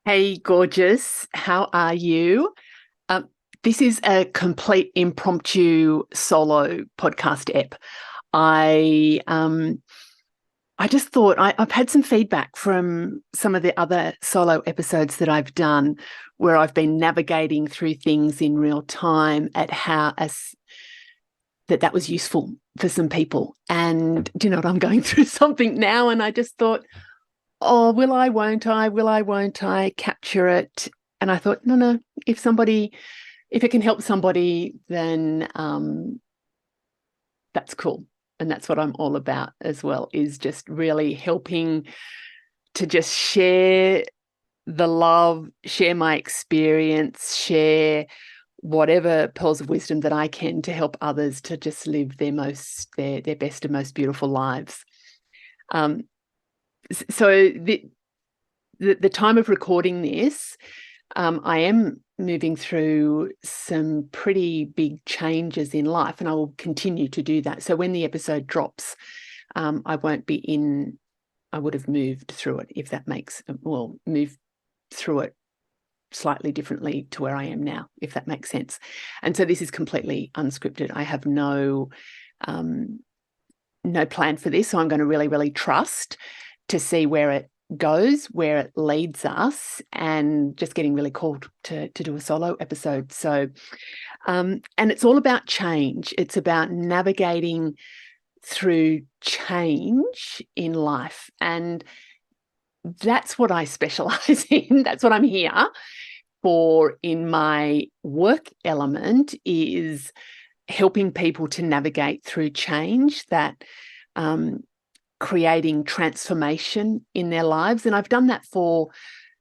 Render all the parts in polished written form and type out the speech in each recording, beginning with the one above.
Hey, gorgeous. How are you? Um, this is a complete impromptu solo podcast ep. I um, I just thought I've had some feedback from some of the other solo episodes that I've done, where I've been navigating through things in real time at how as that was useful for some people. And do you know what? I'm going through something now, and I just thought, oh, will I, won't I? Will I, won't I capture it? And I thought, no. If it can help somebody, then that's cool. And that's what I'm all about as well, is just really helping to just share the love, share my experience, share whatever pearls of wisdom that I can to help others to just live their best and most beautiful lives. Um, so the time of recording this, I am moving through some pretty big changes in life, and I will continue to do that. So when the episode drops, I won't be in, I would have moved through it, if that makes, well, moved through it slightly differently to where I am now, if that makes sense. And so this is completely unscripted. I have no plan for this. So I'm going to really, really trust to see where it goes, where it leads us, and just getting really called to do a solo episode. So, and it's all about change. It's about navigating through change in life. And that's what I specialize in. That's what I'm here for in my work element, is helping people to navigate through change, that creating transformation in their lives. And I've done that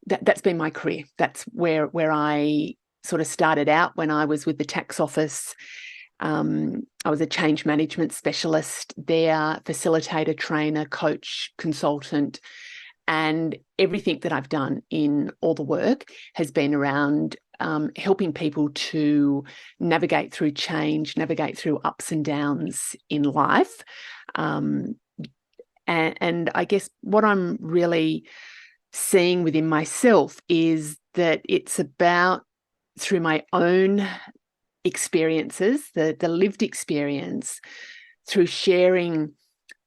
that's been my career. That's where I sort of started out when I was with the tax office. I was a change management specialist there, facilitator, trainer, coach, consultant, and everything that I've done in all the work has been around helping people to navigate through change, navigate through ups and downs in life. And I guess what I'm really seeing within myself is that it's about, through my own experiences, the lived experience, through sharing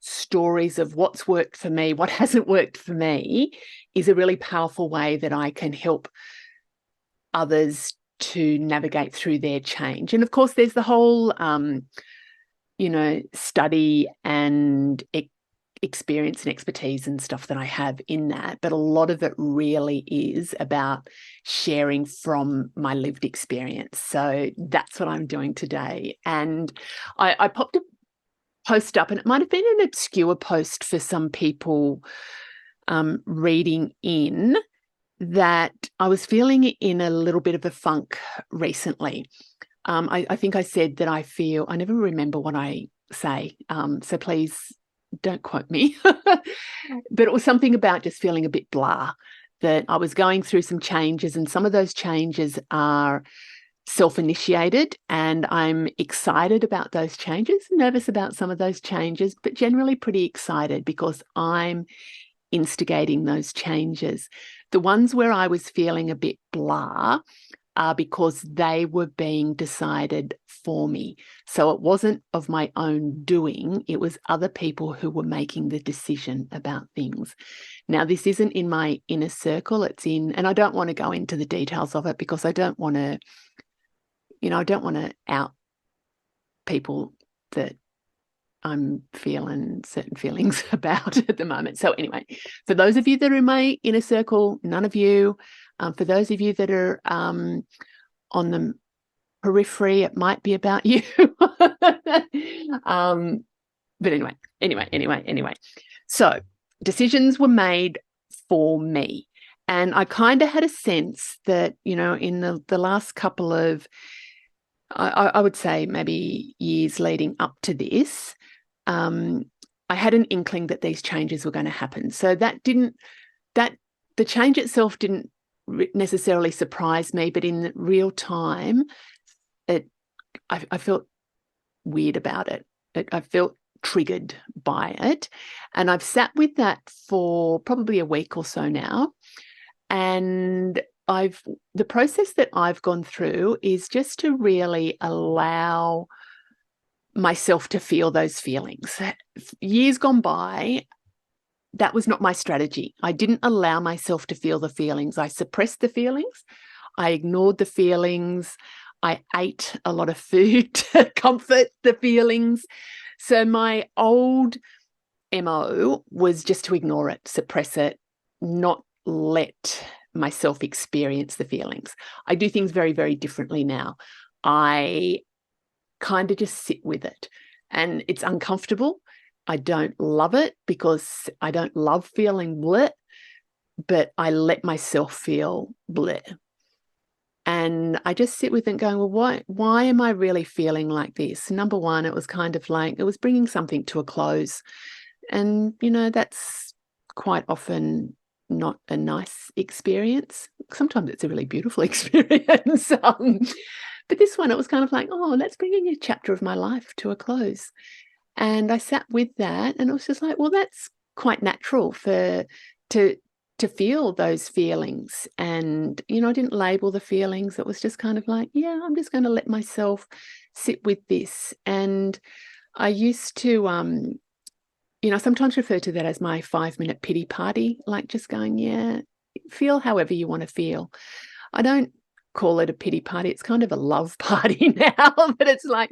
stories of what's worked for me, what hasn't worked for me, is a really powerful way that I can help others to navigate through their change. And of course, there's the whole, study and experience and expertise and stuff that I have in that. But a lot of it really is about sharing from my lived experience. So that's what I'm doing today. And I popped a post up, and it might have been an obscure post for some people reading in, that I was feeling in a little bit of a funk recently. I think I said that I never remember what I say, so please don't quote me, but it was something about just feeling a bit blah, that I was going through some changes, and some of those changes are self-initiated, and I'm excited about those changes, nervous about some of those changes, but generally pretty excited because I'm instigating those changes. The ones where I was feeling a bit blah are because they were being decided for me. So it wasn't of my own doing, it was other people who were making the decision about things. Now, this isn't in my inner circle, it's in, and I don't want to go into the details of it because I don't want to, out people that I'm feeling certain feelings about at the moment. So anyway, for those of you that are in my inner circle, none of you. For those of you that are on the periphery, it might be about you. But anyway. So decisions were made for me. And I kind of had a sense that, in the last couple of, I would say maybe years leading up to this, I had an inkling that these changes were going to happen. So that the change itself didn't necessarily surprise me, but in real time, I felt weird about it. I felt triggered by it. And I've sat with that for probably a week or so now. And the process that I've gone through is just to really allow myself to feel those feelings. Years gone by, that was not my strategy. I didn't allow myself to feel the feelings. I suppressed the feelings. I ignored the feelings. I ate a lot of food to comfort the feelings. So my old MO was just to ignore it, suppress it, not let myself experience the feelings. I do things very, very differently now. I kind of just sit with it, and it's uncomfortable. I don't love it because I don't love feeling bleh, but I let myself feel bleh. And I just sit with it going, well, why am I really feeling like this? Number one, it was kind of like it was bringing something to a close. And, that's quite often not a nice experience. Sometimes it's a really beautiful experience. But this one, it was kind of like, oh, that's bringing a chapter of my life to a close. And I sat with that, and it was just like, well, that's quite natural to feel those feelings. And, I didn't label the feelings. It was just kind of like, yeah, I'm just going to let myself sit with this. And I used to, sometimes refer to that as my 5-minute pity party, like just going, yeah, feel however you want to feel. I don't call it a pity party. It's kind of a love party now, but it's like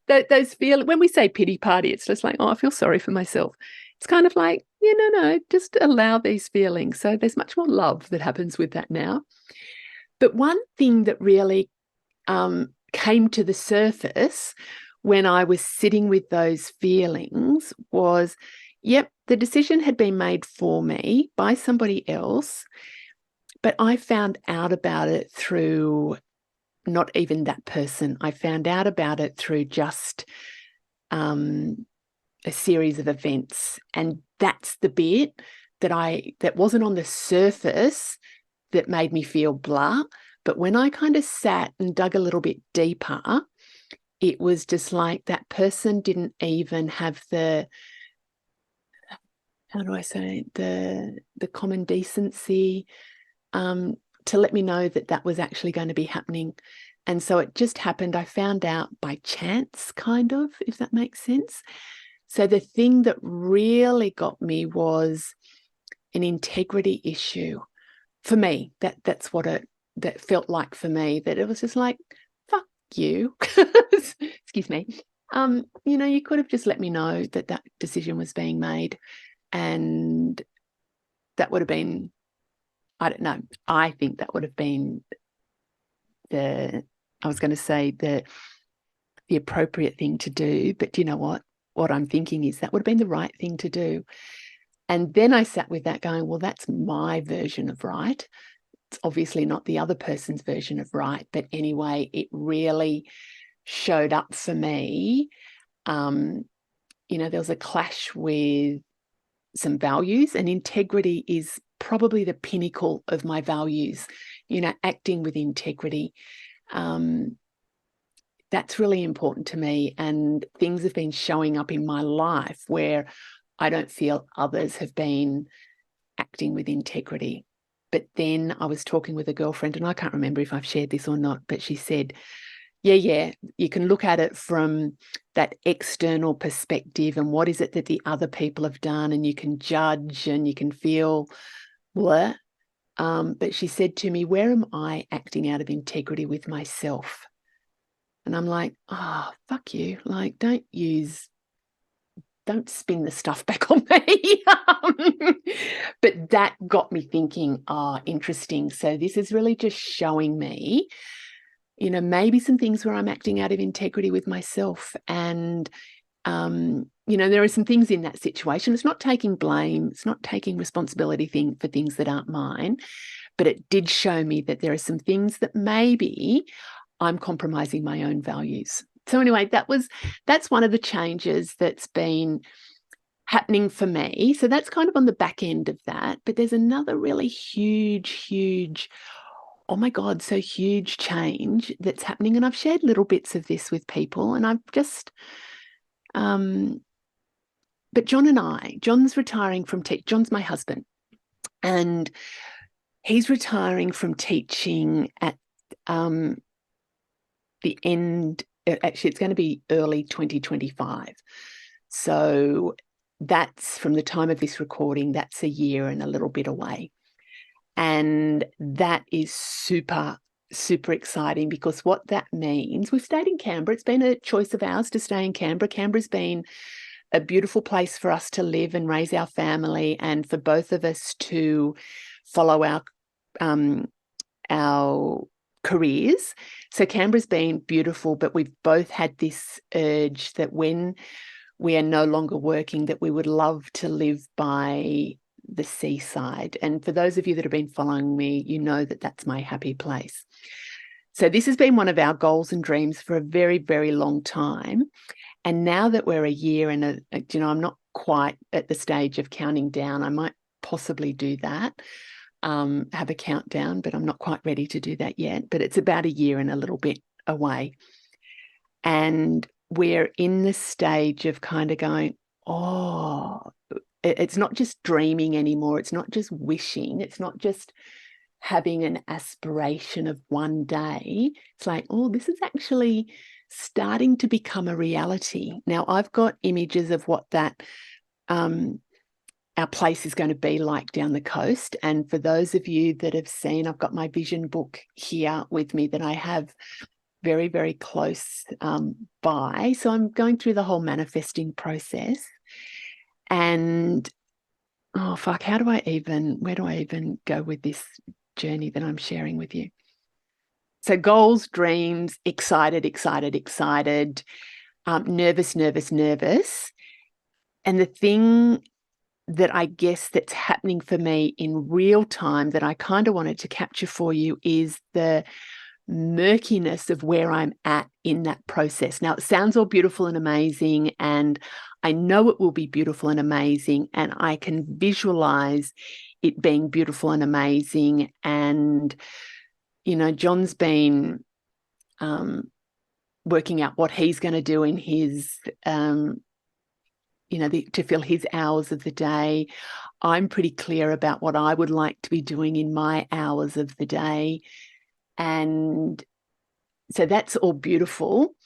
those feel, when we say pity party, it's just like, oh, I feel sorry for myself. It's kind of like, yeah, no, just allow these feelings. So there's much more love that happens with that now. But one thing that really came to the surface when I was sitting with those feelings was, yep, the decision had been made for me by somebody else, but I found out about it through not even that person. I found out about it through just a series of events. And that's the bit that wasn't on the surface that made me feel blah. But when I kind of sat and dug a little bit deeper, it was just like that person didn't even have the, how do I say, the common decency to let me know that that was actually going to be happening. And so it just happened. I found out by chance, kind of, if that makes sense. So the thing that really got me was an integrity issue for me. That's what that felt like for me, that it was just like, fuck you. Excuse me. You could have just let me know that decision was being made, and that would have been, I don't know, I think that would have been the appropriate thing to do. But you know what? What I'm thinking is that would have been the right thing to do. And then I sat with that going, well, that's my version of right. It's obviously not the other person's version of right. But anyway, it really showed up for me. There was a clash with some values, and integrity is probably the pinnacle of my values, acting with integrity. That's really important to me. And things have been showing up in my life where I don't feel others have been acting with integrity. But then I was talking with a girlfriend, and I can't remember if I've shared this or not, but she said, yeah, you can look at it from that external perspective and what is it that the other people have done, and you can judge and you can feel blah. But she said to me, where am I acting out of integrity with myself? And I'm like, oh, fuck you. Like, don't spin the stuff back on me. But that got me thinking, interesting. So this is really just showing me, maybe some things where I'm acting out of integrity with myself. And, there are some things in that situation. It's not taking blame. It's not taking responsibility for things that aren't mine. But it did show me that there are some things that maybe I'm compromising my own values. So anyway, that's one of the changes that's been happening for me. So that's kind of on the back end of that. But there's another really huge, oh my God, so huge change that's happening. And I've shared little bits of this with people, and I've just, but John's retiring from tech. John's my husband. And He's retiring from teaching at the end, actually, it's going to be early 2025. So that's from the time of this recording, that's a year and a little bit away. And that is super, super exciting, because what that means, we've stayed in Canberra. It's been a choice of ours to stay in Canberra. Canberra's been a beautiful place for us to live and raise our family, and for both of us to follow our careers. So Canberra's been beautiful, but we've both had this urge that when we are no longer working, that we would love to live by the seaside. And for those of you that have been following me, you know that that's my happy place. So this has been one of our goals and dreams for a very, very long time. And now that we're a year and I'm not quite at the stage of counting down. I might possibly do that, have a countdown, but I'm not quite ready to do that yet. But it's about a year and a little bit away. And we're in the stage of kind of going, oh, it's not just dreaming anymore. It's not just wishing. It's not just having an aspiration of one day. It's like, oh, this is actually starting to become a reality. Now, I've got images of what that our place is going to be like down the coast. And for those of you that have seen, I've got my vision book here with me that I have very, very close by. So I'm going through the whole manifesting process. And oh, fuck, where do I even go with this journey that I'm sharing with you? So goals, dreams, excited, nervous. And the thing that I guess that's happening for me in real time that I kind of wanted to capture for you is the murkiness of where I'm at in that process. Now, it sounds all beautiful and amazing, and I know it will be beautiful and amazing, and I can visualize it being beautiful and amazing. And, John's been working out what he's going to do in his, to fill his hours of the day. I'm pretty clear about what I would like to be doing in my hours of the day. And so that's all beautiful.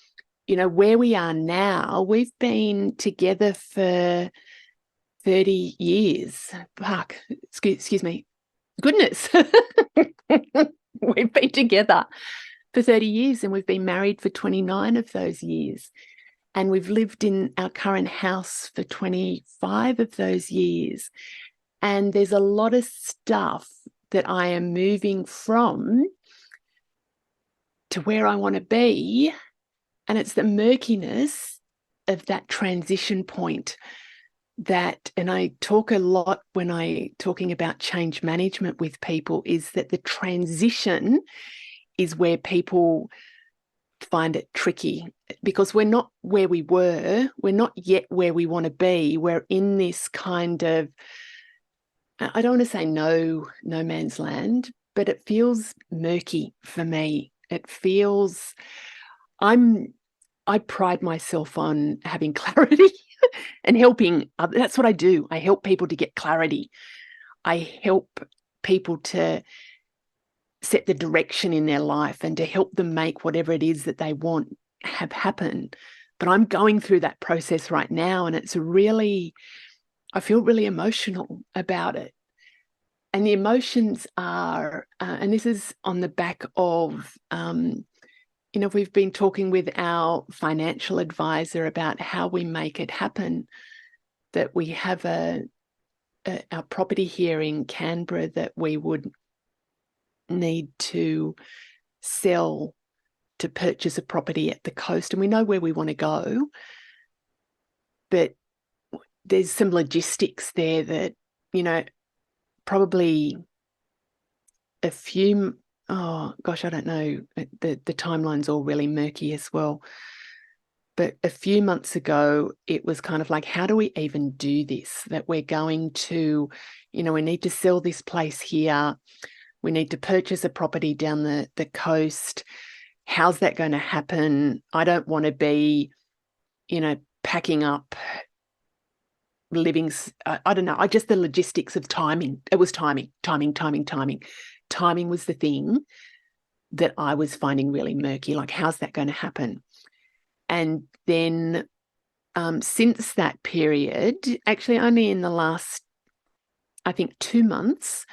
Where we are now, we've been together for 30 years. Fuck, excuse me. Goodness. We've been together for 30 years and we've been married for 29 of those years. And we've lived in our current house for 25 of those years. And there's a lot of stuff that I am moving from to where I want to be. And it's the murkiness of that transition point and I talk a lot when I'm talking about change management with people, is that the transition is where people find it tricky, because we're not where we were. We're not yet where we want to be. We're in this kind of, I don't want to say no man's land, but it feels murky for me. It feels, I pride myself on having clarity and helping. That's what I do. I help people to get clarity. I help people to set the direction in their life and to help them make whatever it is that they want have happen. But I'm going through that process right now, and it's really, I feel really emotional about it. And the emotions are, and this is on the back of, we've been talking with our financial advisor about how we make it happen, that we have our property here in Canberra that we would need to sell to purchase a property at the coast. And we know where we want to go, but there's some logistics there that, probably a few, I don't know, the timeline's all really murky as well. But a few months ago, it was kind of like, how do we even do this? That we're going to, we need to sell this place here. We need to purchase a property down the coast. How's that going to happen? I don't want to be, packing up living, I don't know, I just the logistics of timing. It was timing. Timing was the thing that I was finding really murky. Like, how's that going to happen? And then since that period, actually only in the last, I think, 2 months,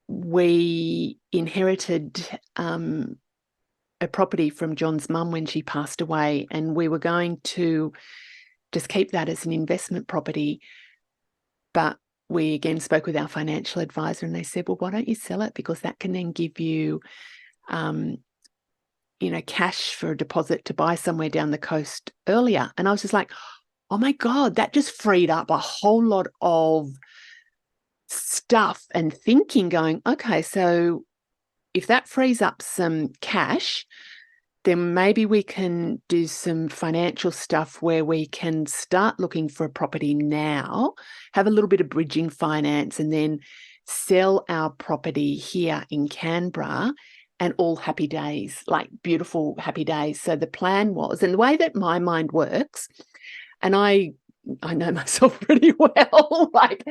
we inherited a property from John's mum when she passed away, and we were going to just keep that as an investment property. But we again spoke with our financial advisor, and they said, well, why don't you sell it? Because that can then give you, cash for a deposit to buy somewhere down the coast earlier. And I was just like, oh my God, that just freed up a whole lot of stuff and thinking going, okay, so if that frees up some cash, then maybe we can do some financial stuff where we can start looking for a property now, have a little bit of bridging finance, and then sell our property here in Canberra, and all happy days, like beautiful happy days. So the plan was, and the way that my mind works, and I know myself pretty well, like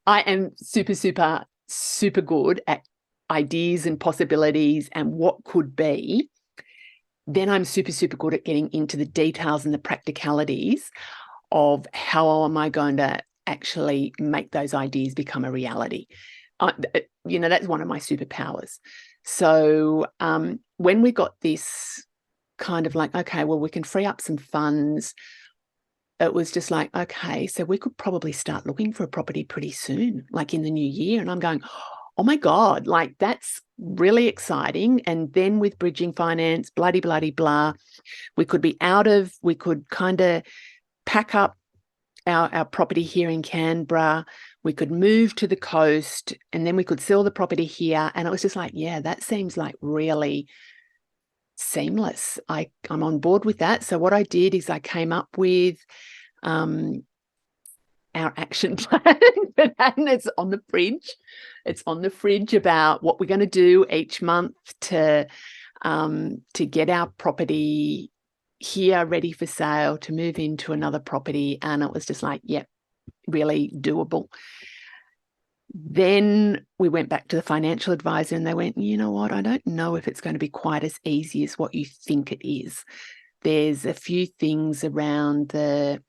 I am super, super, super good at ideas and possibilities and what could be. Then I'm super, super good at getting into the details and the practicalities of how am I going to actually make those ideas become a reality. That's one of my superpowers. So when we got this kind of like, okay, well, we can free up some funds, it was just like, okay, so we could probably start looking for a property pretty soon, like in the new year. And I'm going, oh my God, like that's really exciting. And then with bridging finance, bloody, blah, we could kind of pack up our property here in Canberra. We could move to the coast, and then we could sell the property here. And it was just like, yeah, that seems like really seamless. I'm on board with that. So what I did is I came up with our action plan for that, and it's on the fridge. It's on the fridge about what we're going to do each month to get our property here ready for sale, to move into another property. And it was just like, yep, really doable. Then we went back to the financial advisor, and they went, you know what, I don't know if it's going to be quite as easy as what you think it is. There's a few things around the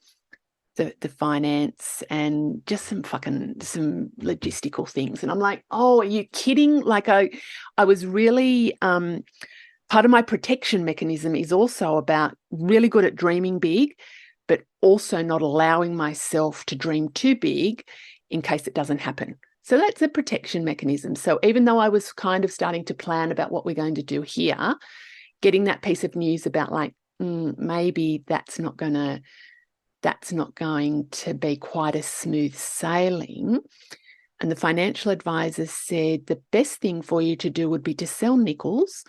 finance and just some logistical things. And I'm like, oh, are you kidding? Like I was really, part of my protection mechanism is also about really good at dreaming big, but also not allowing myself to dream too big in case it doesn't happen. So that's a protection mechanism. So even though I was kind of starting to plan about what we're going to do here, getting that piece of news about like, maybe that's not going to be quite a smooth sailing. And the financial advisor said the best thing for you to do would be to sell Nichols,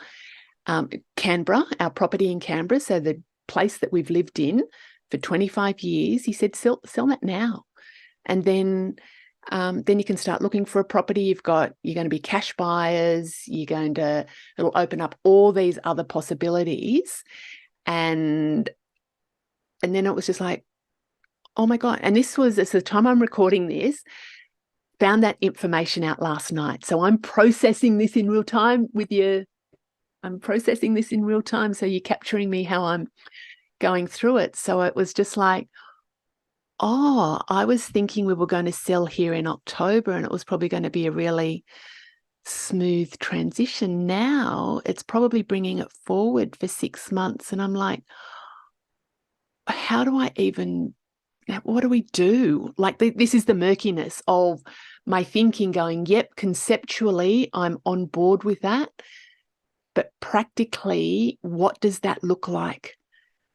Canberra, our property in Canberra, so the place that we've lived in for 25 years. He said, sell that now. And then you can start looking for a property. You're going to be cash buyers. It'll open up all these other possibilities. And then it was just like, oh my God. And it's the time I'm recording this, found that information out last night. So I'm processing this in real time with you. I'm processing this in real time. So you're capturing me how I'm going through it. So it was just like, oh, I was thinking we were going to sell here in October, and it was probably going to be a really smooth transition. Now it's probably bringing it forward for 6 months. And I'm like, what do we do? Like this is the murkiness of my thinking going, yep, conceptually, I'm on board with that. But practically, what does that look like?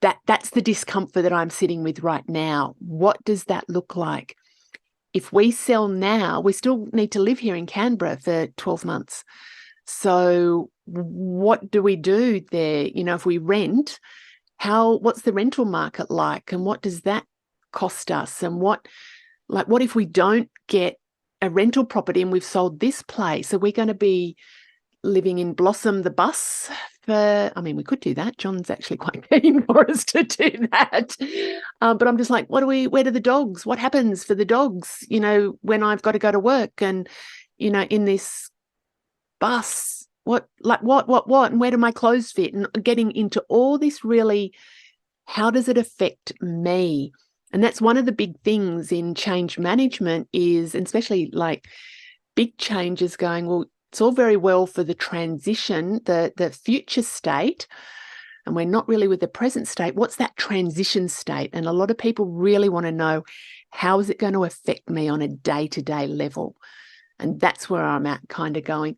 That's the discomfort that I'm sitting with right now. What does that look like? If we sell now, we still need to live here in Canberra for 12 months. So what do we do there? If we rent, what's the rental market like? And what does that cost us? And what if we don't get a rental property and we've sold this place? Are we going to be living in Blossom the bus for, I mean, we could do that. John's actually quite keen for us to do that. But I'm just like, where do the dogs, what happens for the dogs, when I've got to go to work and, in this bus, what, and where do my clothes fit? And getting into all this really, how does it affect me? And that's one of the big things in change management is, and especially like big changes going, well, it's all very well for the transition, the future state, and we're not really with the present state. What's that transition state? And a lot of people really want to know, how is it going to affect me on a day-to-day level? And that's where I'm at, kind of going,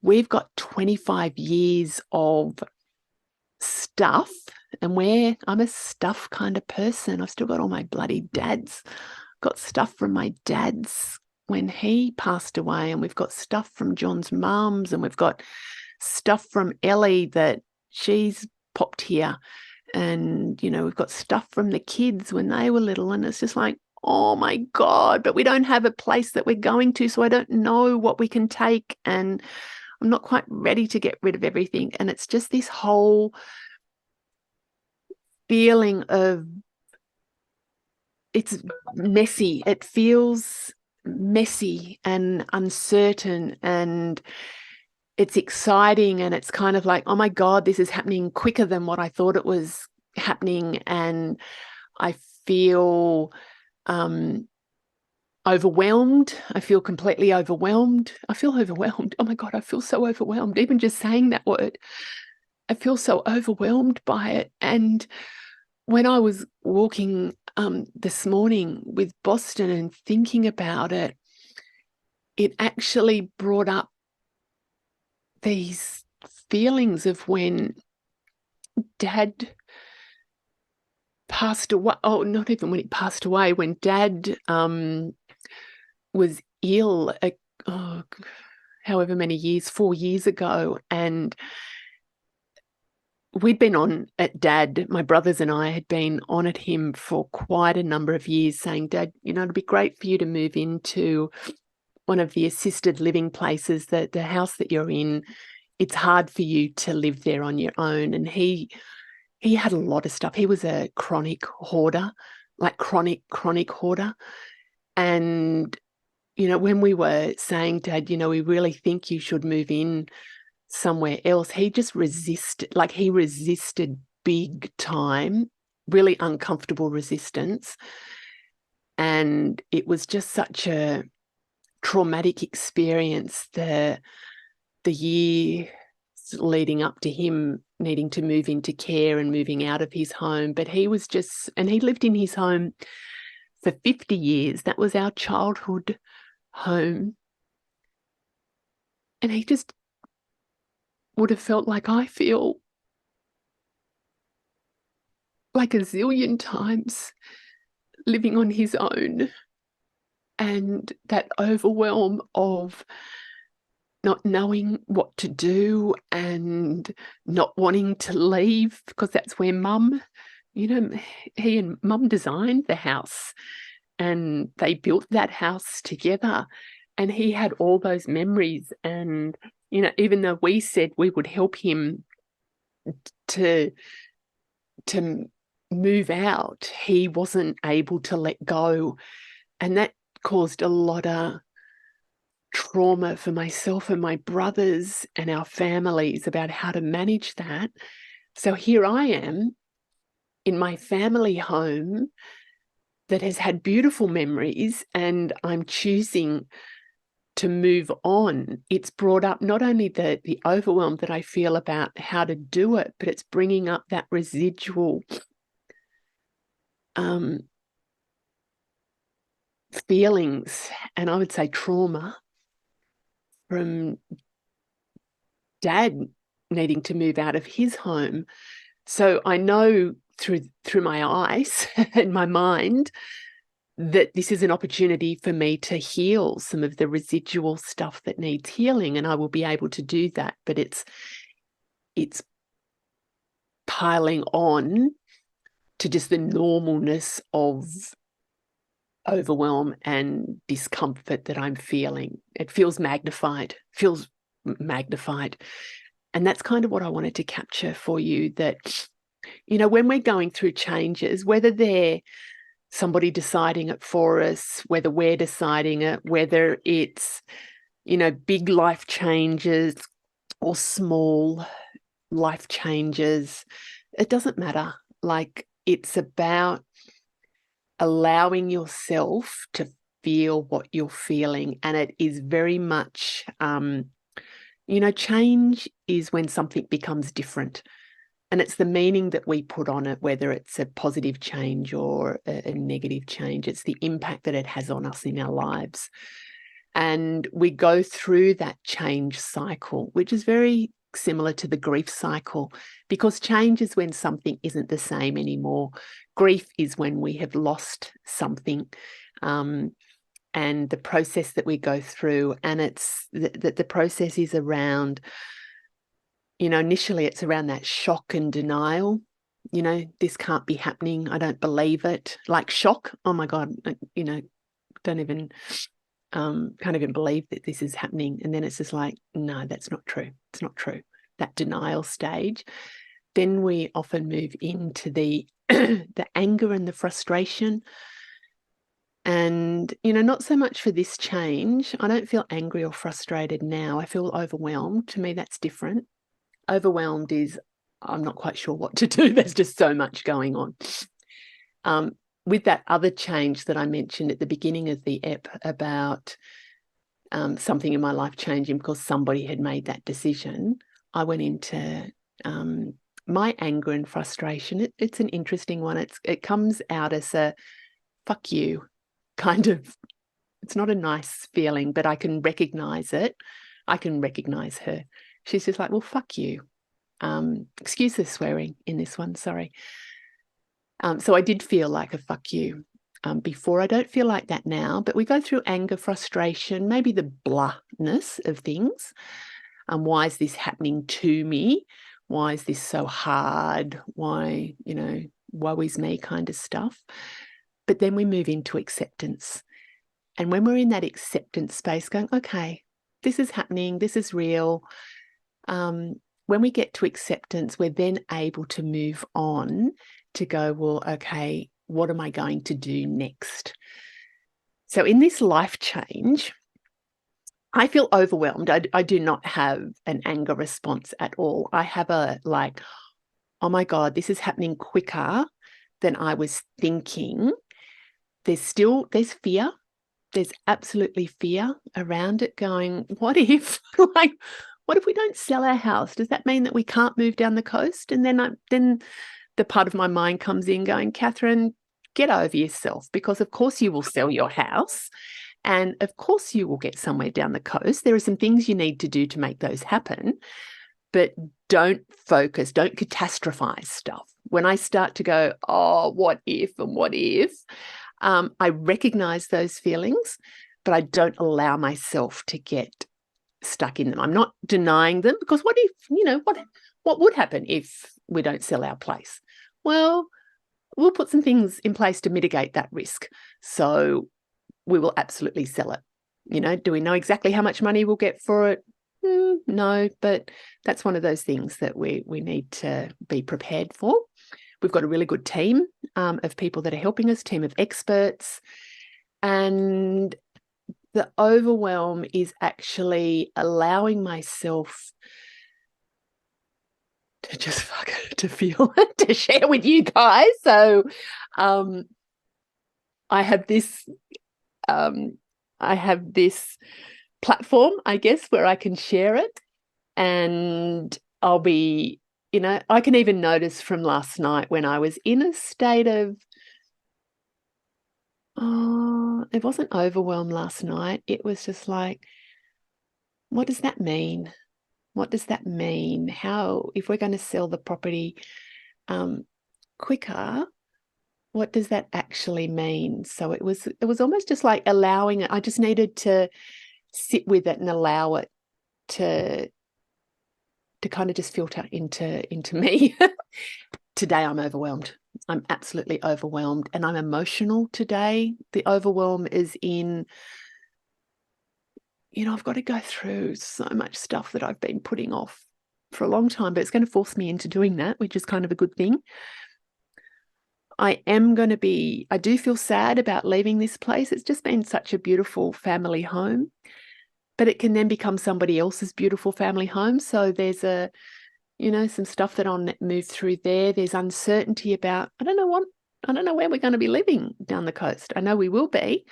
we've got 25 years of stuff, and I'm a stuff kind of person. I've still got all my bloody dads, got stuff from my dad's when he passed away, and we've got stuff from John's mum's, and we've got stuff from Ellie that she's popped here, and we've got stuff from the kids when they were little, and it's just like, oh my God, but we don't have a place that we're going to, so I don't know what we can take, and I'm not quite ready to get rid of everything. And it's just this whole feeling of, it's messy. It feels messy and uncertain, and it's exciting, and it's kind of like, oh my God, this is happening quicker than what I thought it was happening. And I feel overwhelmed. I feel completely overwhelmed. I feel overwhelmed. Oh my God, I feel so overwhelmed. Even just saying that word, I feel so overwhelmed by it. And when I was walking this morning with Boston and thinking about it, it actually brought up these feelings of when Dad passed away. Oh, not even when he passed away, when Dad was ill, however many years, 4 years ago. And we'd been on at Dad, my brothers and I had been on at him for quite a number of years, saying, Dad, it'd be great for you to move into one of the assisted living places, that the house that you're in, it's hard for you to live there on your own. And he had a lot of stuff. He was a chronic hoarder, like chronic hoarder. And, when we were saying, Dad, we really think you should move in somewhere else, he just resisted, like he resisted big time, really uncomfortable resistance. And it was just such a traumatic experience, the year leading up to him needing to move into care and moving out of his home. But he was just, and he lived in his home for 50 years. That was our childhood home. And he just would have felt like I feel, like a zillion times, living on his own. And that overwhelm of not knowing what to do and not wanting to leave, because that's where Mum, he and Mum designed the house and they built that house together. And he had all those memories. And, even though we said we would help him to move out, he wasn't able to let go. And that caused a lot of trauma for myself and my brothers and our families about how to manage that. So here I am in my family home that has had beautiful memories, and I'm choosing to move on. It's brought up not only the overwhelm that I feel about how to do it, but it's bringing up that residual feelings, and I would say trauma, from Dad needing to move out of his home. So I know through my eyes and my mind that this is an opportunity for me to heal some of the residual stuff that needs healing, and I will be able to do that. But it's piling on to just the normalness of overwhelm and discomfort that I'm feeling. It feels magnified, feels magnified. And that's kind of what I wanted to capture for you, that, you know, when we're going through changes, whether they're somebody deciding it for us, whether we're deciding it, whether it's, you know, big life changes or small life changes, it doesn't matter. Like, it's about allowing yourself to feel what you're feeling. And it is very much, you know, change is when something becomes different. And it's the meaning that we put on it, whether it's a positive change or a negative change. It's the impact that it has on us in our lives. And we go through that change cycle, which is very similar to the grief cycle, because change is when something isn't the same anymore. Grief is when we have lost something, and the process that we go through. And it's the process is around, you know, initially it's around that shock and denial. You know, this can't be happening. I don't believe it. Like shock. Oh my God, you know, don't even, can't even believe that this is happening. And then it's just like, no, that's not true. It's not true. That denial stage. Then we often move into the the anger and the frustration. And, you know, not so much for this change. I don't feel angry or frustrated now. I feel overwhelmed. To me, that's different. Overwhelmed is, I'm not quite sure what to do. There's just so much going on. With that other change that I mentioned at the beginning of the ep about something in my life changing because somebody had made that decision, I went into my anger and frustration. It's an interesting one. It comes out as a fuck you kind of. It's not a nice feeling, but I can recognize it. I can recognize her. She's just like, well, fuck you. Excuse the swearing in this one, sorry. So I did feel like a fuck you before. I don't feel like that now, but we go through anger, frustration, maybe the bluntness of things. Why is this happening to me? Why is this so hard? Why, you know, woe is me kind of stuff. But then we move into acceptance. And when we're in that acceptance space going, okay, this is happening, this is real. When we get to acceptance, we're then able to move on to go, well, okay, what am I going to do next? So in this life change, I feel overwhelmed. I do not have an anger response at all. I have a like, oh my God, this is happening quicker than I was thinking. There's fear. There's absolutely fear around it going, what if, like, what if we don't sell our house? Does that mean that we can't move down the coast? And then the part of my mind comes in going, Catherine, get over yourself, because of course you will sell your house and of course you will get somewhere down the coast. There are some things you need to do to make those happen, but don't catastrophize stuff. When I start to go, oh, what if and what if, I recognize those feelings, but I don't allow myself to get stuck in them. I'm not denying them, because what if, you know, what would happen if we don't sell our place? Well, we'll put some things in place to mitigate that risk. So we will absolutely sell it. You know, do we know exactly how much money we'll get for it? No, but that's one of those things that we need to be prepared for. We've got a really good team of people that are helping us, team of experts. And the overwhelm is actually allowing myself to just to feel it, to share with you guys. So I have this platform, I guess, where I can share it, and I'll be, you know, I can even notice from last night when I was in a state of, it wasn't overwhelmed last night. It was just like, what does that mean? What does that mean? How, if we're going to sell the property quicker, what does that actually mean? So it was almost just like allowing it. I just needed to sit with it and allow it to kind of just filter into me. Today I'm overwhelmed. I'm absolutely overwhelmed, and I'm emotional today. The overwhelm is in, I've got to go through so much stuff that I've been putting off for a long time, but it's going to force me into doing that, which is kind of a good thing. I do feel sad about leaving this place. It's just been such a beautiful family home, but it can then become somebody else's beautiful family home. So there's some stuff that I'll move through there. There's uncertainty about, I don't know where we're going to be living down the coast. I know we will be.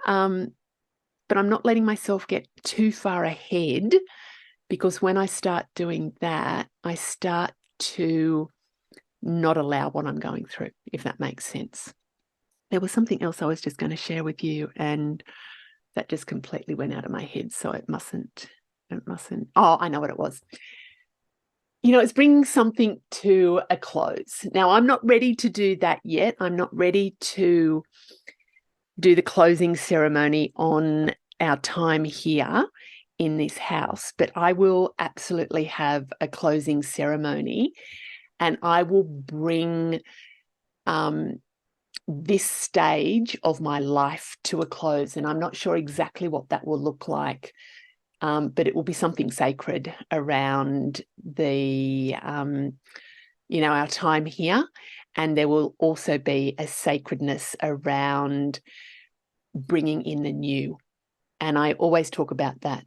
But I'm not letting myself get too far ahead, because when I start doing that, I start to not allow what I'm going through, if that makes sense. There was something else I was just going to share with you, and that just completely went out of my head. So it mustn't. Oh, I know what it was. It's bringing something to a close. Now, I'm not ready to do that yet. I'm not ready to do the closing ceremony on our time here in this house, but I will absolutely have a closing ceremony, and I will bring this stage of my life to a close. And I'm not sure exactly what that will look like, but it will be something sacred around our time here. And there will also be a sacredness around bringing in the new. And I always talk about that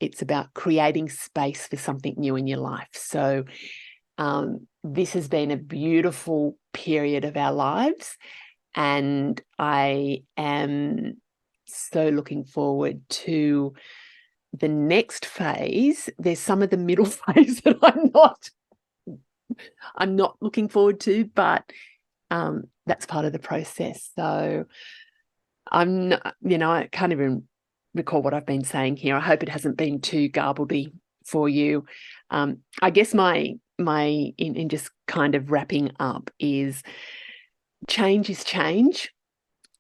it's about creating space for something new in your life. So this has been a beautiful period of our lives, and I am so looking forward to the next phase. There's some of the middle phase that I'm not looking forward to, but that's part of the process. So I'm not, I can't even recall what I've been saying here. I hope it hasn't been too garbledy for you. I guess my in just kind of wrapping up is change,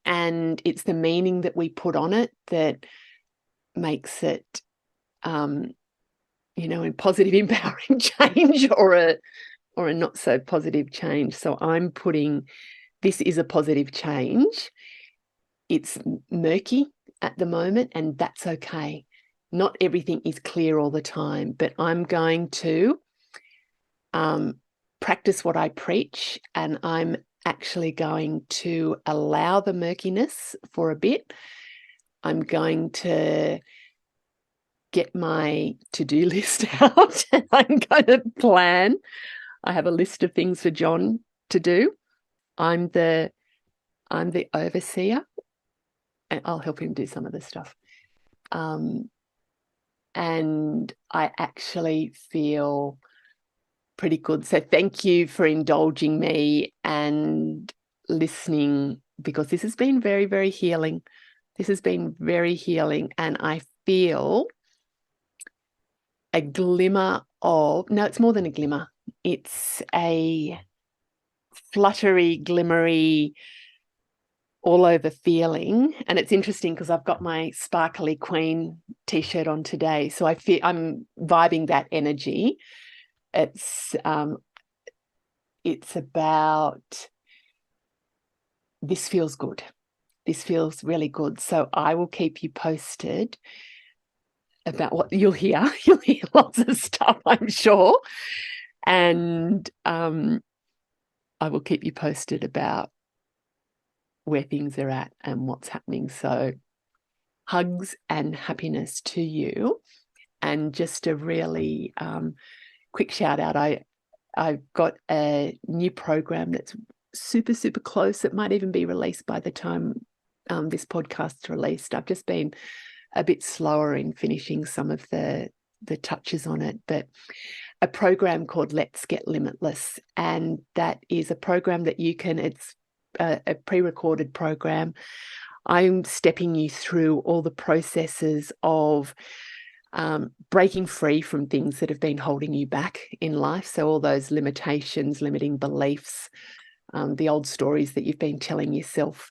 and it's the meaning that we put on it that makes it a positive, empowering change, or a not so positive change. So I'm putting, this is a positive change. It's murky at the moment, and that's okay. Not everything is clear all the time, but I'm going to practice what I preach, and I'm actually going to allow the murkiness for a bit. I'm going to get my to-do list out, and I'm going to plan. I have a list of things for John to do. I'm the overseer, and I'll help him do some of the stuff. And I actually feel pretty good. So thank you for indulging me and listening, because this has been very, very healing. This has been very healing, and I feel a glimmer of, no, it's more than a glimmer. It's a fluttery, glimmery, all over feeling. And it's interesting because I've got my Sparkly Queen t-shirt on today. So I'm vibing that energy. It's about, this feels good. This feels really good. So I will keep you posted about what you'll hear. You'll hear lots of stuff, I'm sure. And I will keep you posted about where things are at and what's happening. So hugs and happiness to you. And just a really quick shout out. I've got a new program that's super, super close. It might even be released by the time this podcast's released. I've just been a bit slower in finishing some of the touches on it, but a program called Let's Get Limitless. And that is a program that it's a pre-recorded program. I'm stepping you through all the processes of breaking free from things that have been holding you back in life. So all those limitations, limiting beliefs, the old stories that you've been telling yourself,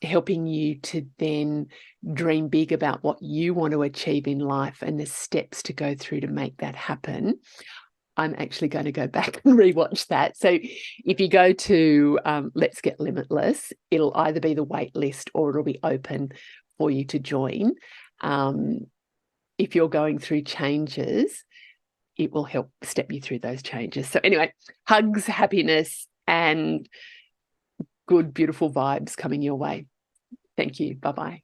helping you to then dream big about what you want to achieve in life and the steps to go through to make that happen. I'm actually going to go back and rewatch that. So if you go to Let's Get Limitless, it'll either be the wait list or it'll be open for you to join. if you're going through changes, it will help step you through those changes. So anyway, hugs, happiness, and good, beautiful vibes coming your way. Thank you. Bye-bye.